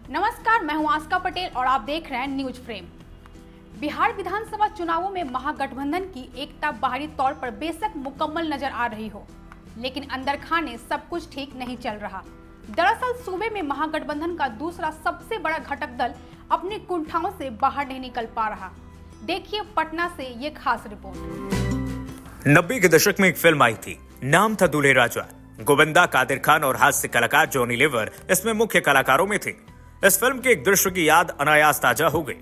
नमस्कार, मैं हूं आस्का पटेल और आप देख रहे हैं न्यूज फ्रेम। बिहार विधानसभा चुनावों में महागठबंधन की एकता बाहरी तौर पर बेशक मुकम्मल नजर आ रही हो, लेकिन अंदर खाने सब कुछ ठीक नहीं चल रहा। दरअसल सूबे में महागठबंधन का दूसरा सबसे बड़ा घटक दल अपनी कुंठाओं से बाहर नहीं निकल पा रहा। देखिए पटना से ये खास रिपोर्ट। 90 के दशक में एक फिल्म आई थी, नाम था दूल्हे राजा। गोविंदा, कादिर खान और हास्य कलाकार जॉनी लीवर इसमें मुख्य कलाकारों में थे। इस फिल्म के एक दृश्य की याद अनायास ताजा हो गई,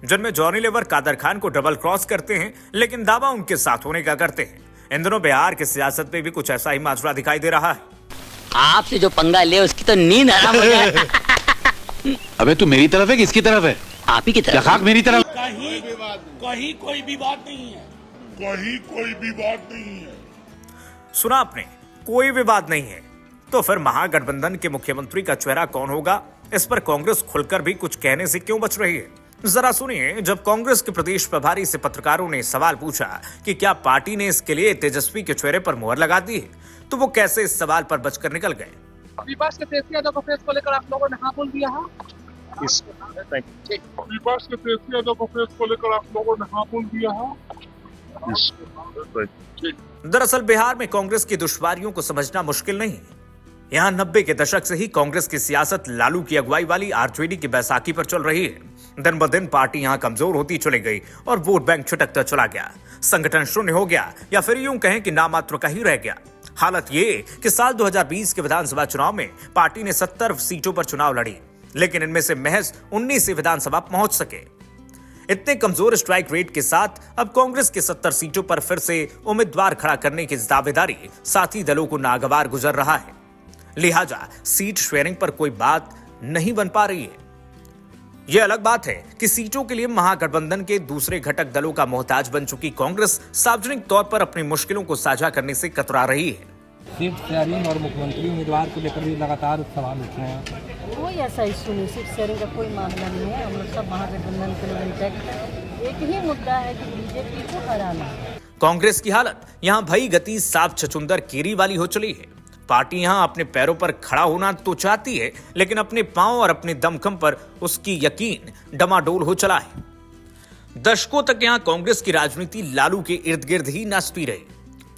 जिनमें जॉनी लीवर कादिर खान को डबल क्रॉस करते हैं, लेकिन दावा उनके साथ होने का करते हैं। इन दिनों बिहार की सियासत में भी कुछ ऐसा ही माजरा दिखाई दे रहा है। आपसे जो पंगा ले उसकी तो नींद हराम हो जाए। अबे तू मेरी तरफ है किसकी तरफ है? आप ही की तरफ। लखाक मेरी तरफ। कहीं कोई विवाद नहीं है। कहीं कोई विवाद नहीं है। सुना आपने, कोई विवाद नहीं है। तो फिर महागठबंधन के मुख्यमंत्री का चेहरा कौन होगा? इस पर कांग्रेस खुलकर भी कुछ कहने से क्यों बच रही है? जरा सुनिए। जब कांग्रेस के प्रदेश प्रभारी से पत्रकारों ने सवाल पूछा कि क्या पार्टी ने इसके लिए तेजस्वी के चेहरे पर मुहर लगा दी है, तो वो कैसे इस सवाल पर बचकर निकल गए। विपक्ष के तेजस्वी यादव को फेस को लेकर आप लोगों ने हाँ बोल दिया है। विपक्ष के तेजस्वी यादव को फेस को लेकर आप लोगों ने हाँ बोल दिया है। दरअसल बिहार में कांग्रेस की दुश्वारियों को समझना मुश्किल नहीं है। यहाँ 90 के दशक से ही कांग्रेस की सियासत लालू की अगुवाई वाली आरजेडी की बैसाखी पर चल रही है। दिन ब दिन पार्टी यहाँ कमजोर होती चली गई और वोट बैंक छिटकता चला गया। संगठन शून्य हो गया, या फिर यूं कहें कि नामात्र का ही रह गया। हालत ये कि साल 2020 के विधानसभा चुनाव में पार्टी ने 70 सीटों पर चुनाव लड़ी, लेकिन इनमें से महज 19 से विधानसभा पहुंच सके। इतने कमजोर स्ट्राइक रेट के साथ अब कांग्रेस के 70 सीटों पर फिर से उम्मीदवार खड़ा करने की दावेदारी साथी दलों को नागवार गुजर रहा है। लिहाजा सीट शेयरिंग पर कोई बात नहीं बन पा रही है। यह अलग बात है कि सीटों के लिए महागठबंधन के दूसरे घटक दलों का मोहताज बन चुकी कांग्रेस सार्वजनिक तौर पर अपनी मुश्किलों को साझा करने से कतरा रही है। सीट शेयरिंग और मुख्यमंत्री उम्मीदवार को लेकर भी लगातार सवाल उठ रहे हैं। कोई ऐसा इशू नहीं, सीट शेयरिंग का कोई मामला नहीं है। हम लोग सब महागठबंधन के लोग इंटैक्ट हैं। एक ही मुद्दा है कि बीजेपी को हराना। कांग्रेस की हालत यहाँ भई गति साफ छचुंदर केरी वाली हो चली है। पार्टी यहाँ अपने पैरों पर खड़ा होना तो चाहती है, लेकिन अपने पांव और अपने दमखम पर उसकी यकीन डमाडोल हो चला है। दशकों तक यहाँ कांग्रेस की राजनीति लालू के इर्द गिर्द ही नचती रही,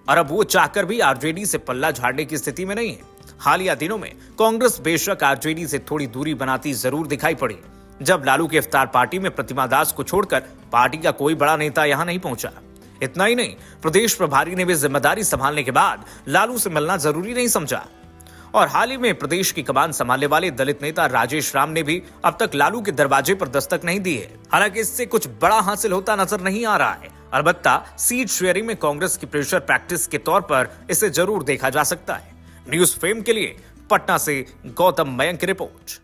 और अब वो चाहकर भी आरजेडी से पल्ला झाड़ने की स्थिति में नहीं है। हालिया दिनों में कांग्रेस बेशक आरजेडी से थोड़ी दूरी बनाती जरूर दिखाई पड़ी, जब लालू के इफ्तार पार्टी में प्रतिमा दास को छोड़कर पार्टी का कोई बड़ा नेता यहां नहीं पहुंचा। इतना ही नहीं, प्रदेश प्रभारी ने भी जिम्मेदारी संभालने के बाद लालू से मिलना जरूरी नहीं समझा। और हाल ही में प्रदेश की कमान संभालने वाले दलित नेता राजेश राम ने भी अब तक लालू के दरवाजे पर दस्तक नहीं दी है। हालांकि इससे कुछ बड़ा हासिल होता नजर नहीं आ रहा है। अलबत्ता सीट शेयरिंग में कांग्रेस की प्रेशर प्रैक्टिस के तौर पर इसे जरूर देखा जा सकता है। न्यूज फ्रेम के लिए पटना से गौतम मयंक की रिपोर्ट।